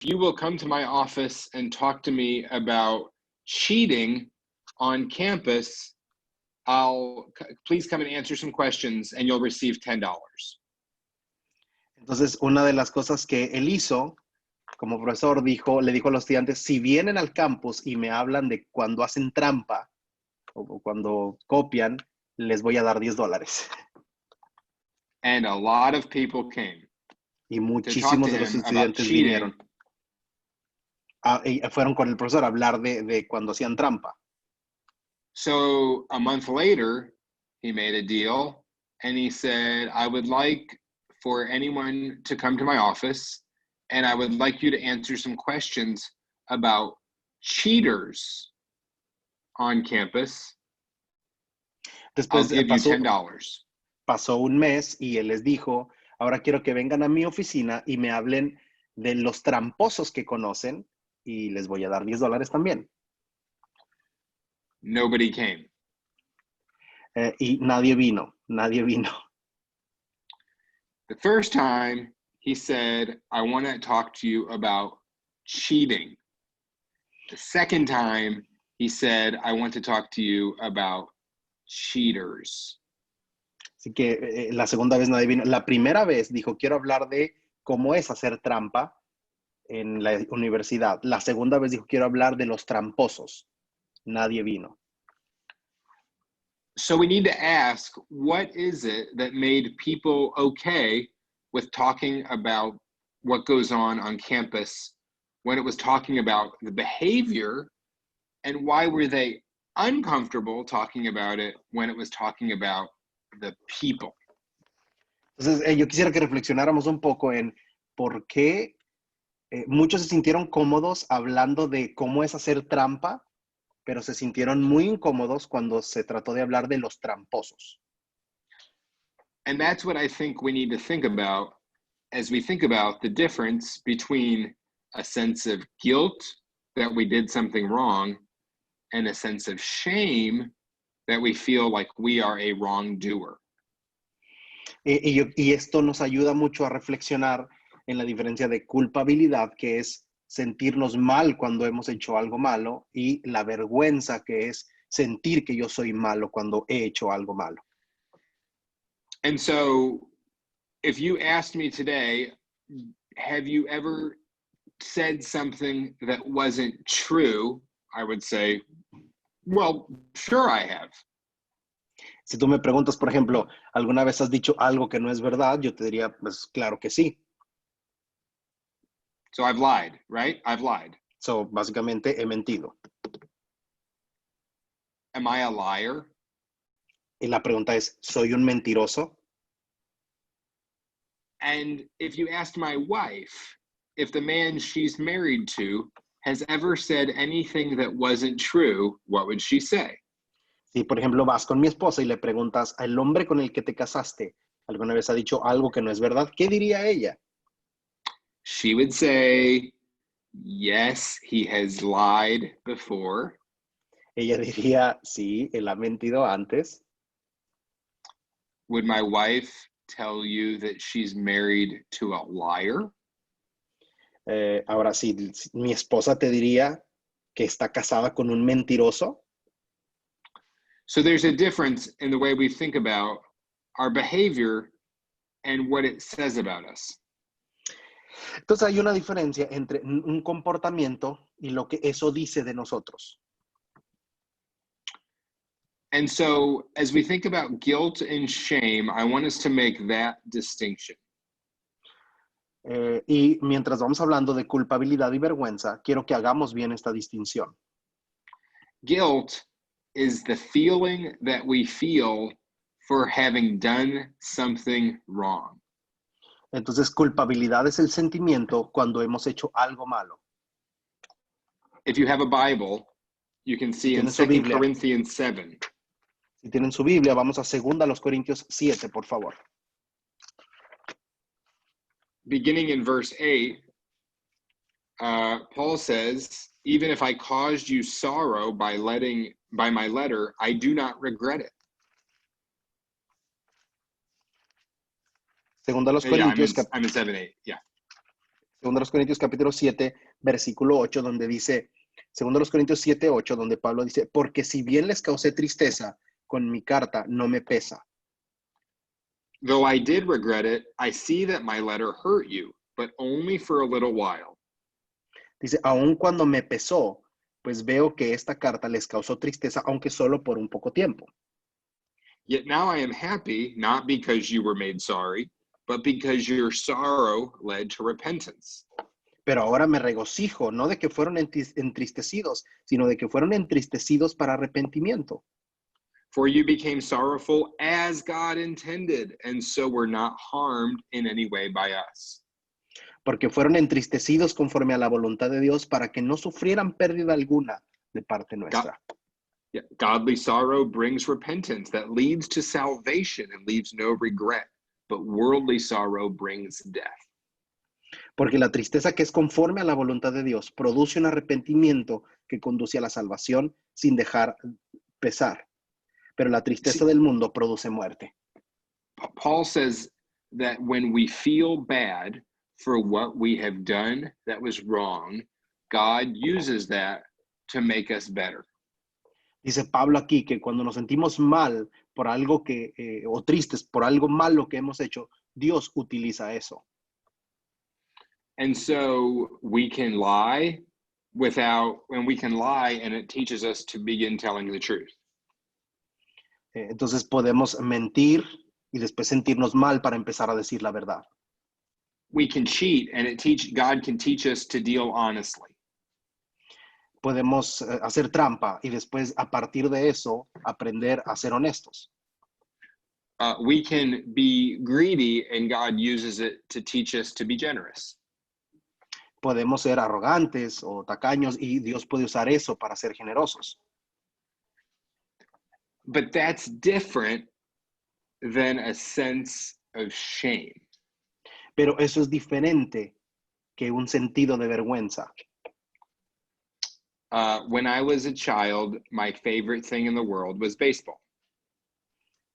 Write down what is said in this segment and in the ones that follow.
you will come to my office and talk to me about cheating on campus, please come and answer some questions and you'll receive $10. Entonces, una de las cosas que él hizo como profesor le dijo a los estudiantes, si vienen al campus y me hablan de cuando hacen trampa o cuando copian, les voy a dar $10. And a lot of people came. Y muchísimos de los estudiantes vinieron. Y fueron con el profesor a hablar de cuando hacían trampa. So a month later, he made a deal and he said, I would like for anyone to come to my office and I would like you to answer some questions about cheaters on campus. Después I'll give you $10. Pasó un mes y él les dijo, ahora quiero que vengan a mi oficina y me hablen de los tramposos que conocen y les voy a dar $10 también. Nobody came. Y nadie vino. The first time he said, I want to talk to you about cheating. The second time he said, I want to talk to you about cheaters. Así que la segunda vez nadie vino. La primera vez dijo, quiero hablar de cómo es hacer trampa en la universidad. La segunda vez dijo, quiero hablar de los tramposos. Nadie vino. So we need to ask, what is it that made people okay with talking about what goes on campus when it was talking about the behavior, and why were they uncomfortable talking about it when it was talking about the people? Entonces, yo quisiera que reflexionáramos un poco en por qué muchos se sintieron cómodos hablando de cómo es hacer trampa, pero se sintieron muy incómodos cuando se trató de hablar de los tramposos. And that's what I think we need to think about as we think about the difference between a sense of guilt that we did something wrong and a sense of shame that we feel like we are a wrongdoer. Y esto nos ayuda mucho a reflexionar en la diferencia de culpabilidad, que es sentirnos mal cuando hemos hecho algo malo, y la vergüenza, que es sentir que yo soy malo cuando he hecho algo malo. And so, if you asked me today, have you ever said something that wasn't true? I would say, well, sure I have. Si tú me preguntas, por ejemplo, ¿alguna vez has dicho algo que no es verdad? Yo te diría, pues claro que sí. So I've lied, right? I've lied. So, básicamente he mentido. Am I a liar? Y la pregunta es, ¿soy un mentiroso? And if you asked my wife if the man she's married to has ever said anything that wasn't true, what would she say? Si, por ejemplo, vas con mi esposa y le preguntas al hombre con el que te casaste, ¿alguna vez ha dicho algo que no es verdad? ¿Qué diría ella? She would say, yes, he has lied before. Ella diría, sí, él ha mentido antes. Would my wife tell you that she's married to a liar? Ahora, si mi esposa te diría que está casada con un mentiroso. So there's a difference in the way we think about our behavior and what it says about us. Entonces hay una diferencia entre un comportamiento y lo que eso dice de nosotros. And so as we think about guilt and shame, I want us to make that distinction. Y mientras vamos hablando de culpabilidad y vergüenza, quiero que hagamos bien esta distinción. Guilt is the feeling that we feel for having done something wrong. Entonces, culpabilidad es el sentimiento cuando hemos hecho algo malo. If you have a Bible, you can see in 2 Corinthians 7. Si tienen su Biblia, vamos a 2 Corintios 7, por favor. Beginning in verse 8, Paul says, even if I caused you sorrow by my letter, I do not regret it. Segunda a los Corintios. I'm in 7:8, yeah. Segundo los Corintios capítulo 7, versículo 8, donde dice, segundo los Corintios 7, 8, donde Pablo dice, porque si bien les causé tristeza, con mi carta no me pesa. Though I did regret it, I see that my letter hurt you, but only for a little while. Dice, aun cuando me pesó, pues veo que esta carta les causó tristeza, aunque solo por un poco tiempo. Yet now I am happy, not because you were made sorry, but because your sorrow led to repentance. Pero ahora me regocijo, no de que fueron entristecidos, sino de que fueron entristecidos para arrepentimiento. For you became sorrowful as God intended, and so were not harmed in any way by us. Porque fueron entristecidos conforme a la voluntad de Dios para que no sufrieran pérdida alguna de parte nuestra. Godly sorrow brings repentance that leads to salvation and leaves no regret, but worldly sorrow brings death. Porque la tristeza que es conforme a la voluntad de Dios produce un arrepentimiento que conduce a la salvación sin dejar pesar. Pero la tristeza del mundo produce muerte. Paul says that when we feel bad for what we have done that was wrong, God uses that to make us better. Dice Pablo aquí que cuando nos sentimos mal por algo que, o tristes por algo malo que hemos hecho, Dios utiliza eso. And so we can lie and it teaches us to begin telling the truth. Entonces podemos mentir y después sentirnos mal para empezar a decir la verdad. We can cheat and God can teach us to deal honestly. Podemos hacer trampa y después a partir de eso aprender a ser honestos. We can be greedy and God uses it to teach us to be generous. Podemos ser arrogantes o tacaños y Dios puede usar eso para ser generosos. But that's different than a sense of shame. Pero eso es diferente que un sentido de vergüenza. When I was a child, my favorite thing in the world was baseball.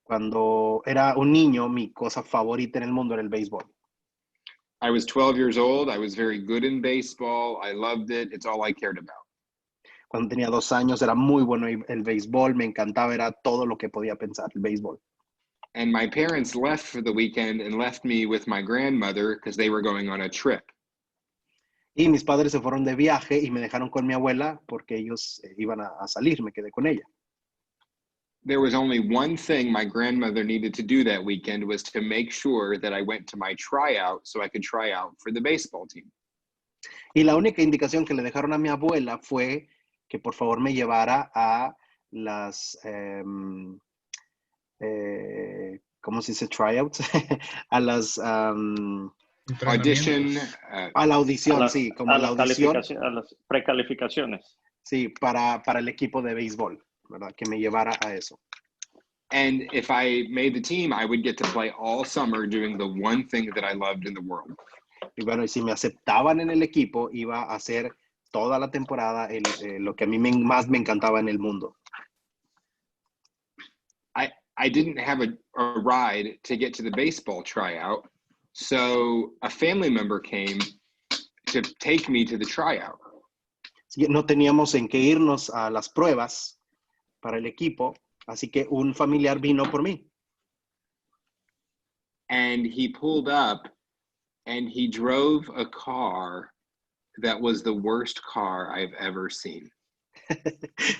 Cuando era un niño, mi cosa favorita en el mundo era el béisbol. I was 12 years old. I was very good in baseball. I loved it. It's all I cared about. Cuando tenía 2 años era muy bueno el béisbol, me encantaba, era todo lo que podía pensar, el béisbol. And my parents left for the weekend and left me with my grandmother because they were going on a trip. Y mis padres se fueron de viaje y me dejaron con mi abuela porque ellos iban a salir, me quedé con ella. There was only one thing my grandmother needed to do that weekend was to make sure that I went to my tryout so I could try out for the baseball team. Y la única indicación que le dejaron a mi abuela fue que por favor me llevara a las, ¿cómo se dice? Tryouts, a las, Audition. a la audición, sí, como a la las audición. a las precalificaciones. Sí, para el equipo de béisbol, ¿verdad? Que me llevara a eso. And if I made the team, I would get to play all summer doing the one thing that I loved in the world. Y bueno, y si me aceptaban en el equipo, iba a hacer toda la temporada lo que a mí más me encantaba en el mundo. I didn't have a ride to get to the baseball tryout, so a family member came to take me to the tryout. No teníamos en qué irnos a las pruebas para el equipo, así que un familiar vino por mí. And he pulled up and he drove a car that was the worst car I've ever seen.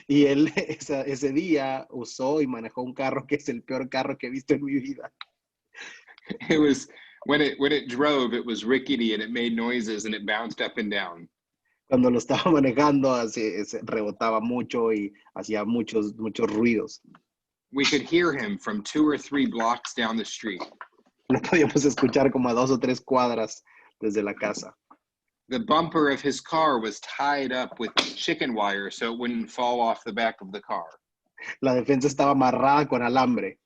Y él ese día usó y manejó un carro que es el peor carro que he visto en mi vida. It was, when it drove, it was rickety and it made noises and it bounced up and down. Cuando lo estaba manejando, rebotaba mucho y hacía muchos ruidos. We could hear him from 2 or 3 blocks down the street. Lo podíamos escuchar como a 2 o 3 cuadras desde la casa. The bumper of his car was tied up with chicken wire so it wouldn't fall off the back of the car. La defensa estaba amarrada con alambre.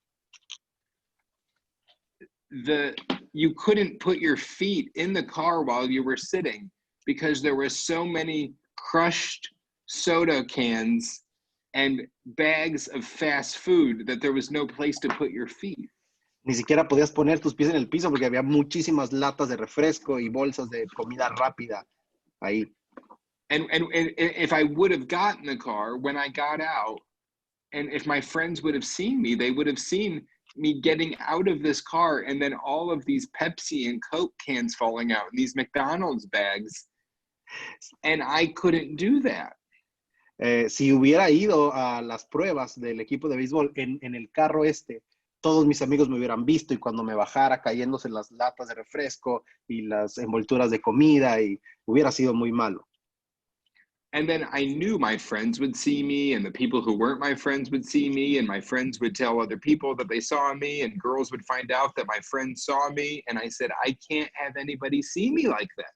You couldn't put your feet in the car while you were sitting because there were so many crushed soda cans and bags of fast food that there was no place to put your feet. Ni siquiera podías poner tus pies en el piso porque había muchísimas latas de refresco y bolsas de comida rápida ahí. And if I would have gotten the car when I got out, and if my friends would have seen me, they would have seen me getting out of this car and then all of these Pepsi and Coke cans falling out, and these McDonald's bags, and I couldn't do that. Si hubiera ido a las pruebas del equipo de béisbol en el carro todos mis amigos me hubieran visto y cuando me bajara cayéndose las latas de refresco y las envolturas de comida y hubiera sido muy malo. And then I knew my friends would see me, and the people who weren't my friends would see me, and my friends would tell other people that they saw me, and girls would find out that my friends saw me. And I said, I can't have anybody see me like that.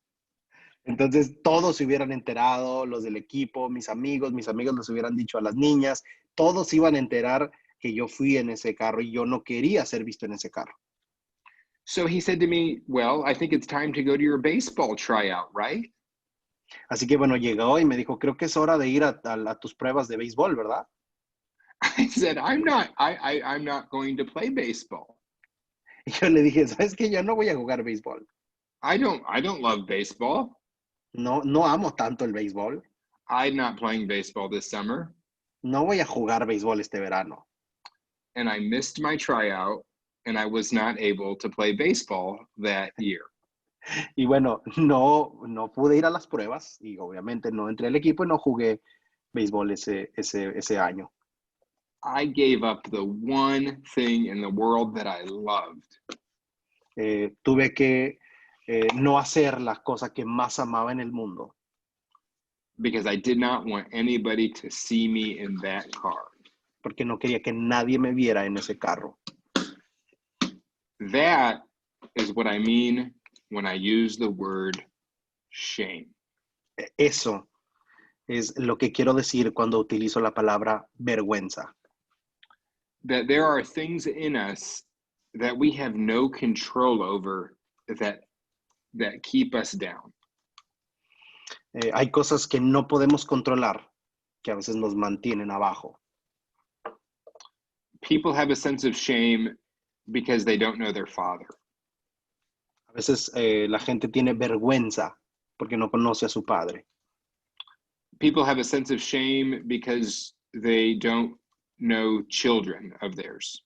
Entonces todos se hubieran enterado, los del equipo, mis amigos les hubieran dicho a las niñas, todos iban a enterar que yo fui en ese carro y yo no quería ser visto en ese carro. So he said to me, well, I think it's time to go to your baseball tryout, right? Así que bueno, llegó y me dijo, creo que es hora de ir a tus pruebas de béisbol, ¿verdad? I said, I'm not going to play baseball. Y yo le dije, ¿sabes qué? Yo no voy a jugar béisbol. I don't love baseball. No amo tanto el béisbol. I'm not playing baseball this summer. No voy a jugar béisbol este verano. And I missed my tryout, and I was not able to play baseball that year. Y bueno, no pude ir a las pruebas y obviamente no entré al equipo y no jugué béisbol ese año. I gave up the one thing in the world that I loved. Tuve que no hacer la cosa que más amaba en el mundo. Because I did not want anybody to see me in that car. Porque no quería que nadie me viera en ese carro. That is what I mean when I use the word shame. Eso es lo que quiero decir cuando utilizo la palabra vergüenza. That there are things in us that we have no control over that keep us down. Hay cosas que no podemos controlar que a veces nos mantienen abajo. People have a sense of shame because they don't know their father. A veces la gente tiene vergüenza porque no conoce a su padre. People have a sense of shame because they don't know children of theirs.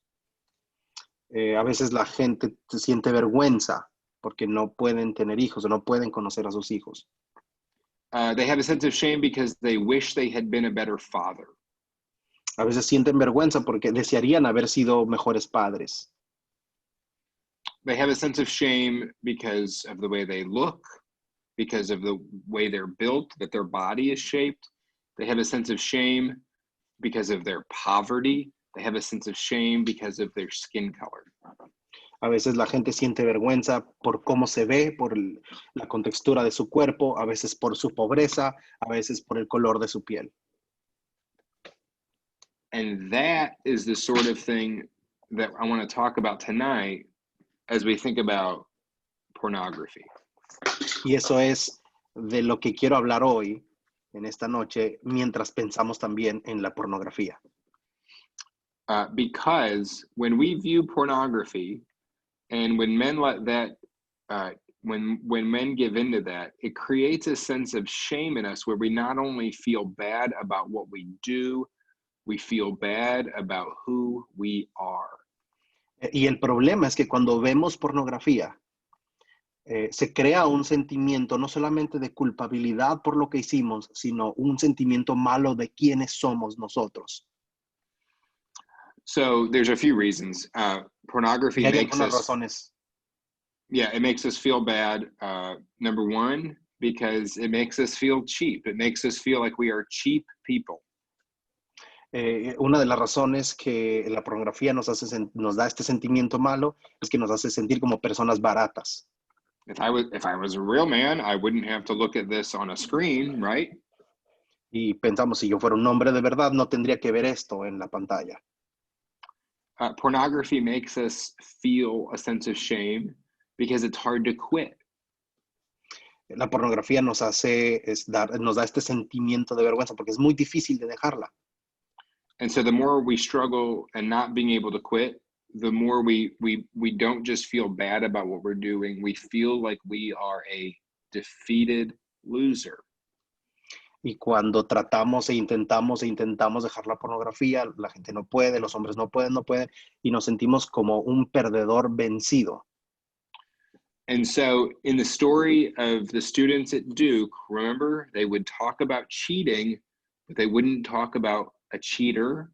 A veces la gente se siente vergüenza porque no pueden tener hijos o no pueden conocer a sus hijos. They have a sense of shame because they wish they had been a better father. A veces sienten vergüenza porque desearían haber sido mejores padres. They have a sense of shame because of the way they look, because of the way they're built, that their body is shaped. They have a sense of shame because of their poverty. They have a sense of shame because of their skin color. A veces la gente siente vergüenza por cómo se ve, por la contextura de su cuerpo, a veces por su pobreza, a veces por el color de su piel. And that is the sort of thing that I want to talk about tonight as we think about pornography. Y eso es de lo que quiero hablar hoy, en esta noche, mientras pensamos también en la pornografía. Because when we view pornography, and when men let that, when men give into that, it creates a sense of shame in us where we not only feel bad about what we do, we feel bad about who we are. Y el problema es que cuando vemos pornografía, se crea un sentimiento no solamente de culpabilidad por lo que hicimos, sino un sentimiento malo de quiénes somos nosotros. So there's a few reasons. Pornography Y hay makes algunas us, razones. yeah, it makes us feel bad. Number one, because it makes us feel cheap. It makes us feel like we are cheap people. Una de las razones que la pornografía nos da este sentimiento malo es que nos hace sentir como personas baratas. If I was a real man, I wouldn't have to look at this on a screen, right? Y pensamos, si yo fuera un hombre de verdad, no tendría que ver esto en la pantalla. Pornography makes us feel a sense of shame because it's hard to quit. La pornografía nos da este sentimiento de vergüenza porque es muy difícil de dejarla. And so the more we struggle and not being able to quit, the more we don't just feel bad about what we're doing, we feel like we are a defeated loser. Y cuando tratamos e intentamos dejar la pornografía, la gente no puede, los hombres no pueden, y nos sentimos como un perdedor vencido. And so in the story of the students at Duke, remember, they would talk about cheating, but they wouldn't talk about a cheater.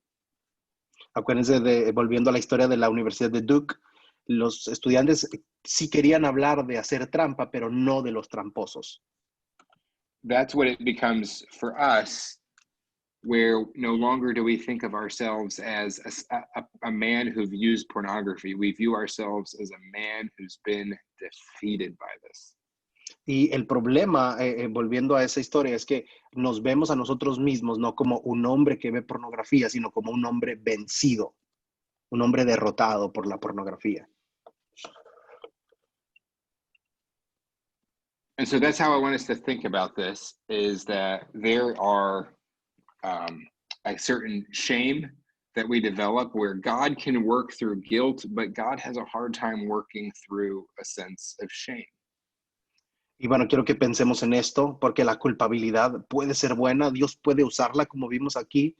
Acuérdense volviendo a la historia de la Universidad de Duke, los estudiantes sí querían hablar de hacer trampa, pero no de los tramposos. That's what it becomes for us, where no longer do we think of ourselves as a man who views pornography. We view ourselves as a man who's been defeated by this. Y el problema, volviendo a esa historia, es que nos vemos a nosotros mismos no como un hombre que ve pornografía, sino como un hombre vencido, un hombre derrotado por la pornografía. And so that's how I want us to think about this, is that there are a certain shame that we develop where God can work through guilt, but God has a hard time working through a sense of shame. Y bueno, quiero que pensemos en esto, porque la culpabilidad puede ser buena, Dios puede usarla como vimos aquí,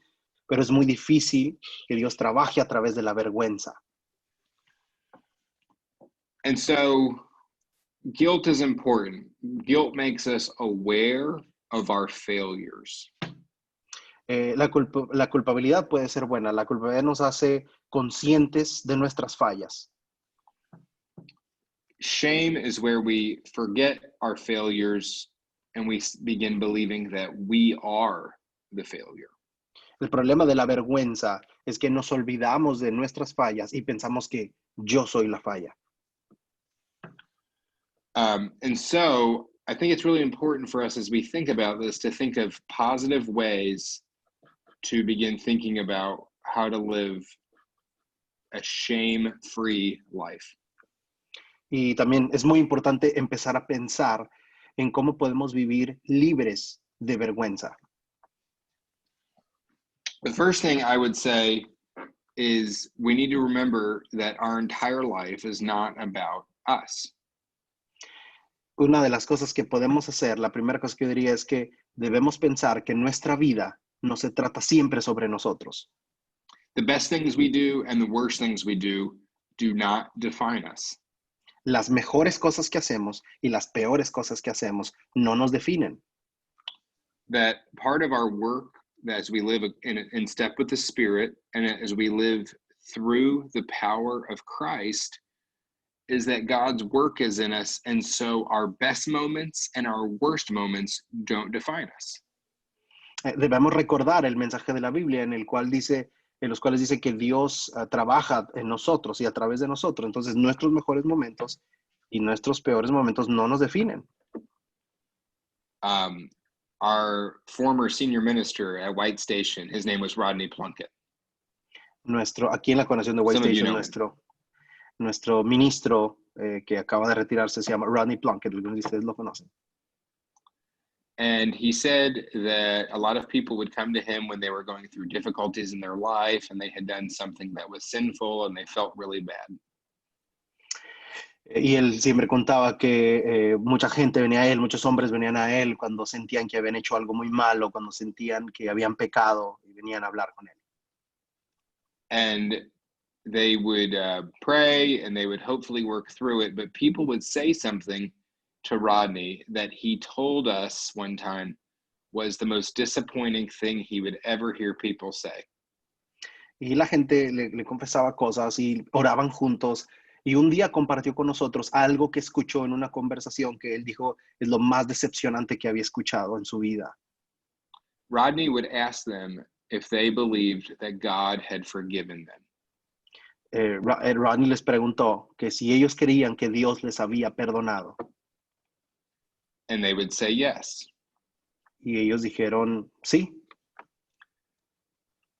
pero es muy difícil que Dios trabaje a través de la vergüenza. And so guilt is important. Guilt makes us aware of our failures. La culpabilidad puede ser buena, la culpabilidad nos hace conscientes de nuestras fallas. Shame is where we forget our failures and we begin believing that we are the failure. El problema de la vergüenza es que nos olvidamos de nuestras fallas y pensamos que yo soy la falla. And so I think it's really important for us as we think about this to think of positive ways to begin thinking about how to live a shame-free life. Y también es muy importante empezar a pensar en cómo podemos vivir libres de vergüenza. The first thing I would say is we need to remember that our entire life is not about us. Una de las cosas que podemos hacer, la primera cosa que yo diría es que debemos pensar que nuestra vida no se trata siempre sobre nosotros. The best things we do and the worst things we do not define us. Las mejores cosas que hacemos y las peores cosas que hacemos no nos definen. That part of our work, as we live in step with the Spirit and as we live through the power of Christ, is that God's work is in us, and so our best moments and our worst moments don't define us. Debemos recordar el mensaje de la Biblia en los cuales dice que Dios trabaja en nosotros y a través de nosotros. Entonces, nuestros mejores momentos y nuestros peores momentos no nos definen. Our former senior minister at White Station, his name was Rodney Plunkett. Aquí en la congregación de White Station, nuestro ministro que acaba de retirarse se llama Rodney Plunkett, algunos de ustedes lo conocen. And he said that a lot of people would come to him when they were going through difficulties in their life and they had done something that was sinful and they felt really bad. Y él siempre contaba que mucha gente venía a él, muchos hombres venían a él cuando sentían que habían hecho algo muy malo, cuando sentían que habían pecado y venían a hablar con él. And they would pray and they would hopefully work through it, but people would say something to Rodney that he told us one time was the most disappointing thing he would ever hear people say. Y la gente le confesaba cosas y oraban juntos. Y un día compartió con nosotros algo que escuchó en una conversación que él dijo es lo más decepcionante que había escuchado en su vida. Rodney would ask them if they believed that God had forgiven them. Rodney les preguntó que si ellos creían que Dios les había perdonado. And they would say yes. Y ellos dijeron sí.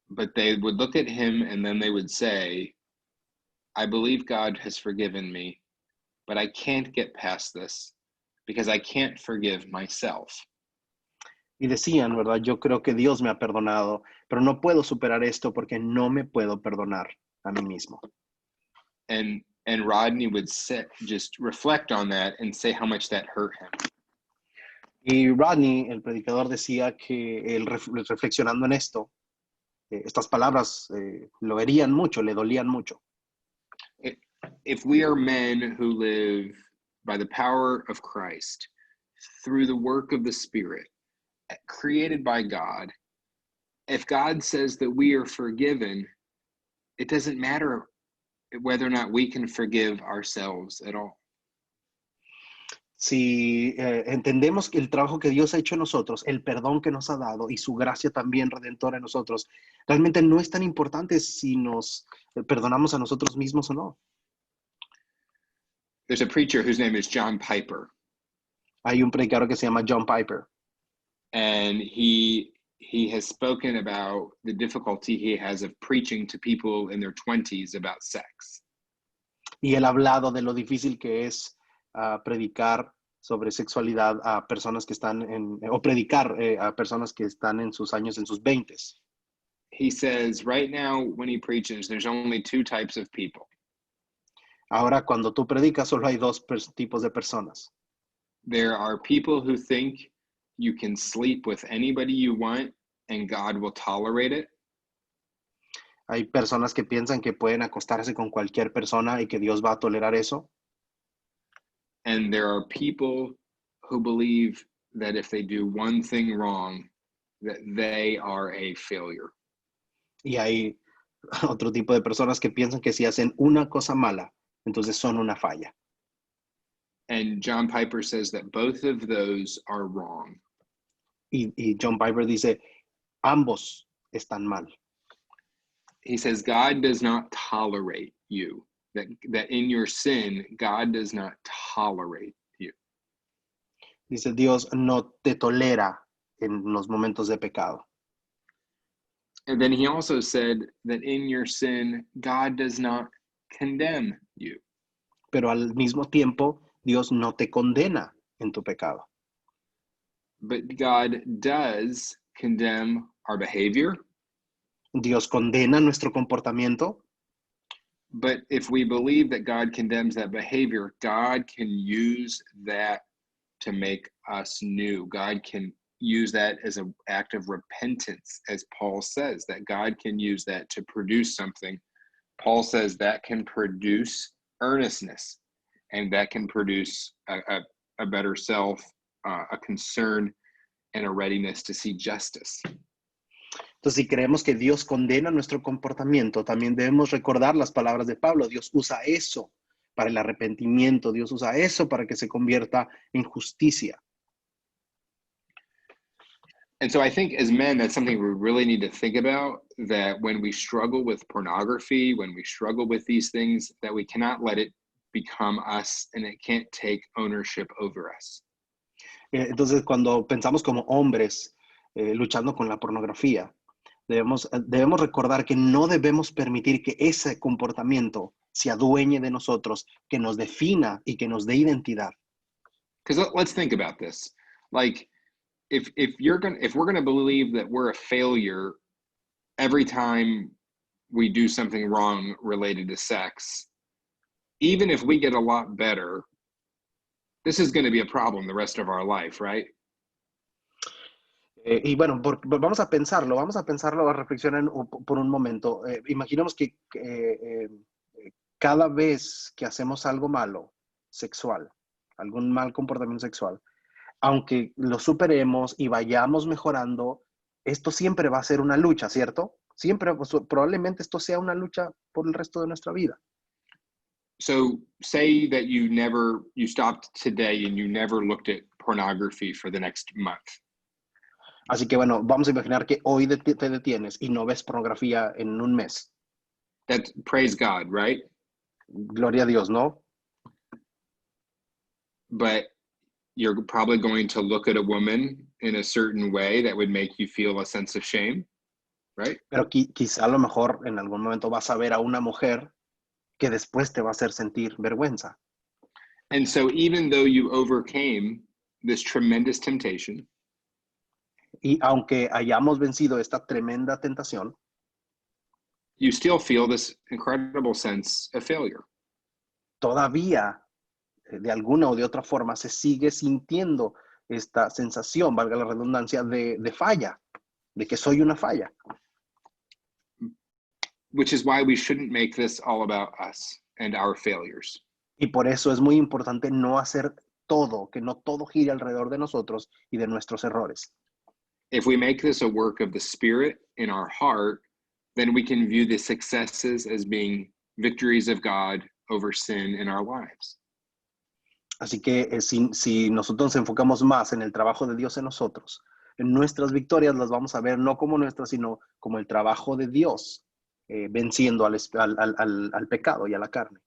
But they would look at him and then they would say, I believe God has forgiven me, but I can't get past this because I can't forgive myself. Y decían, ¿verdad? Yo creo que Dios me ha perdonado, pero no puedo superar esto porque no me puedo perdonar a mí mismo. and Rodney would just reflect on that and say how much that hurt him. Y Rodney, el predicador, decía que él reflexionando en esto, estas palabras lo herían mucho, le dolían mucho. If we are men who live by the power of Christ, through the work of the Spirit, created by God, if God says that we are forgiven, it doesn't matter whether or not we can forgive ourselves at all. Si entendemos que el trabajo que Dios ha hecho en nosotros, el perdón que nos ha dado y su gracia también redentora en nosotros, realmente no es tan importante si nos perdonamos a nosotros mismos o no. There's a preacher whose name is John Piper, Hay un predicador que se llama John Piper and he has spoken about the difficulty he has of preaching to people in their 20s about sex. y él ha hablado de lo difícil que es predicar sobre sexualidad a personas que están o predicar a personas que están en sus años, en sus 20s. He says right now when he preaches, there's only two types of people. Ahora, cuando tú predicas, solo hay dos tipos de personas. There are people who think you can sleep with anybody you want and God will tolerate it. Hay personas que piensan que pueden acostarse con cualquier persona y que Dios va a tolerar eso. And there are people who believe that if they do one thing wrong, that they are a failure. Y hay otro tipo de personas que piensan que si hacen una cosa mala, entonces son una falla. And John Piper says that both of those are wrong. Y John Piper dice, ambos están mal. He says God does not tolerate you. That in your sin, God does not tolerate you. Dice, Dios no te tolera en los momentos de pecado. And then he also said that in your sin, God does not condemn you. Pero al mismo tiempo, Dios no te condena en tu pecado. But God does condemn our behavior. Dios condena nuestro comportamiento. But if we believe that God condemns that behavior, God can use that to make us new. God can use that as an act of repentance, as Paul says, that God can use that to produce something. Paul says that can produce earnestness, and that can produce a better self, a concern, and a readiness to see justice. Entonces, si creemos que Dios condena nuestro comportamiento, también debemos recordar las palabras de Pablo. Dios usa eso para el arrepentimiento. Dios usa eso para que se convierta en justicia. And so I think as men, that's something we really need to think about, that when we struggle with pornography, when we struggle with these things, that we cannot let it become us and it can't take ownership over us. Entonces, cuando pensamos como hombres luchando con la pornografía, debemos recordar que no debemos permitir que ese comportamiento se adueñe de nosotros, que nos defina y que nos dé identidad. Because let's think about this. Like, if we're gonna believe that we're a failure every time we do something wrong related to sex, even if we get a lot better, this is going to be a problem the rest of our life, right? Y bueno, vamos a pensarlo, a reflexionar por un momento. Imaginemos que cada vez que hacemos algo malo, sexual, algún mal comportamiento sexual, aunque lo superemos y vayamos mejorando, esto siempre va a ser una lucha, ¿cierto? Siempre, pues, probablemente esto sea una lucha por el resto de nuestra vida. So say that you stopped today and you never looked at pornography for the next month. Así que bueno, vamos a imaginar que hoy te detienes y no ves pornografía en un mes. That's praise God, right? Gloria a Dios, ¿no? But you're probably going to look at a woman in a certain way that would make you feel a sense of shame, right? Pero quizá a lo mejor en algún momento vas a ver a una mujer que después te va a hacer sentir vergüenza. And so even though you overcame this tremendous temptation, Y aunque hayamos vencido esta tremenda tentación, you still feel this incredible sense of failure. todavía, de alguna o de otra forma, se sigue sintiendo esta sensación, valga la redundancia, de falla, de que soy una falla. Which is why we shouldn't make this all about us and our failures. Y por eso es muy importante no hacer todo, que no todo gire alrededor de nosotros y de nuestros errores. If we make this a work of the Spirit in our heart, then we can view the successes as being victories of God over sin in our lives. Así que si nosotros nos enfocamos más en el trabajo de Dios en nosotros, en nuestras victorias las vamos a ver no como nuestras, sino como el trabajo de Dios venciendo al pecado y a la carne.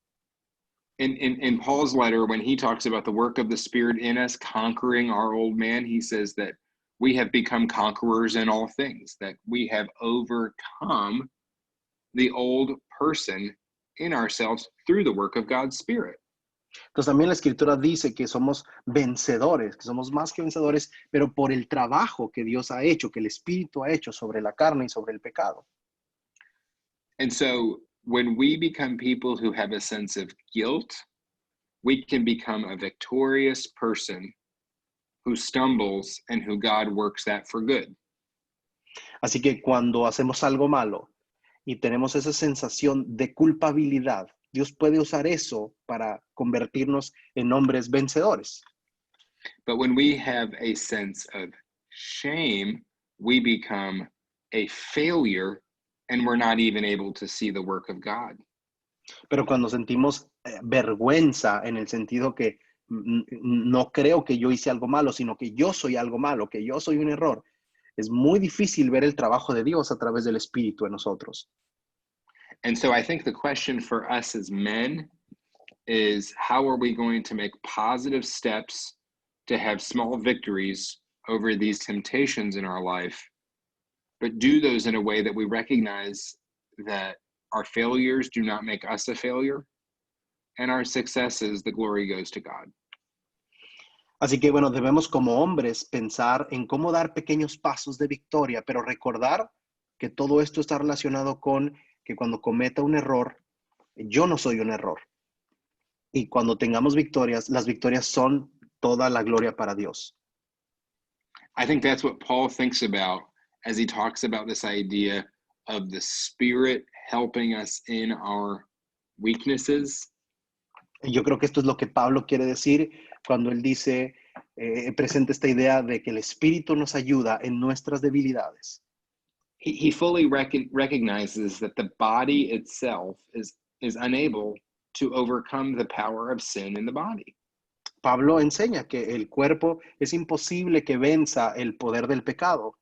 In Paul's letter, when he talks about the work of the Spirit in us conquering our old man, he says that we have become conquerors in all things, that we have overcome the old person in ourselves through the work of God's Spirit. Entonces también la Escritura dice que somos vencedores, que somos más que vencedores, pero por el trabajo que Dios ha hecho, que el Espíritu ha hecho sobre la carne y sobre el pecado. And so when we become people who have a sense of guilt, we can become a victorious person who stumbles and who God works that for good. Así que cuando hacemos algo malo y tenemos esa sensación de culpabilidad, Dios puede usar eso para convertirnos en hombres vencedores. But when we have a sense of shame, we become a failure and we're not even able to see the work of God. Pero cuando sentimos vergüenza en el sentido que no creo que yo hice algo malo, sino que yo soy algo malo, que yo soy un error, es muy difícil ver el trabajo de Dios a través del Espíritu en nosotros. And so I think the question for us as men is how are we going to make positive steps to have small victories over these temptations in our life, but do those in a way that we recognize that our failures do not make us a failure, and our successes, the glory goes to God. Así que bueno, debemos como hombres pensar en cómo dar pequeños pasos de victoria, pero recordar que todo esto está relacionado con que cuando cometa un error, yo no soy un error. Y cuando tengamos victorias, las victorias son toda la gloria para Dios. I think that's what Paul thinks about as he talks about this idea of the Spirit helping us in our weaknesses. Y yo creo que esto es lo que Pablo quiere decir cuando él dice, presenta esta idea de que el Espíritu nos ayuda en nuestras debilidades. He fully recognizes that the body itself is unable to overcome the power of sin in the body. Pablo enseña que el cuerpo es imposible que venza el poder del pecado.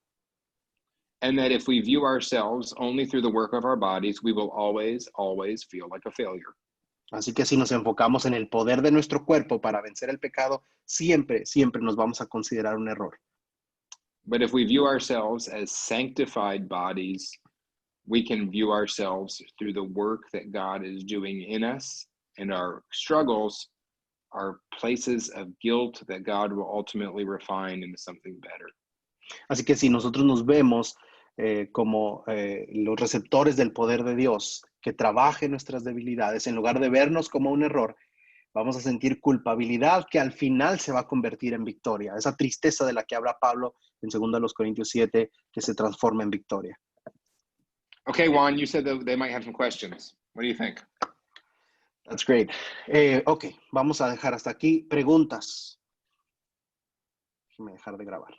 And that if we view ourselves only through the work of our bodies, we will always feel like a failure. Así que si nos enfocamos en el poder de nuestro cuerpo para vencer el pecado, siempre nos vamos a considerar un error. But if we view ourselves as sanctified bodies, we can view ourselves through the work that God is doing in us, and our struggles are places of guilt that God will ultimately refine into something better. Así que si nosotros nos vemos como los receptores del poder de Dios, que trabaje nuestras debilidades, en lugar de vernos como un error, vamos a sentir culpabilidad que al final se va a convertir en victoria. Esa tristeza de la que habla Pablo en 2 Corintios 7, que se transforma en victoria. Okay, Juan, you said that they might have some questions. What do you think? That's great. Ok, vamos a dejar hasta aquí. Preguntas. Déjame dejar de grabar.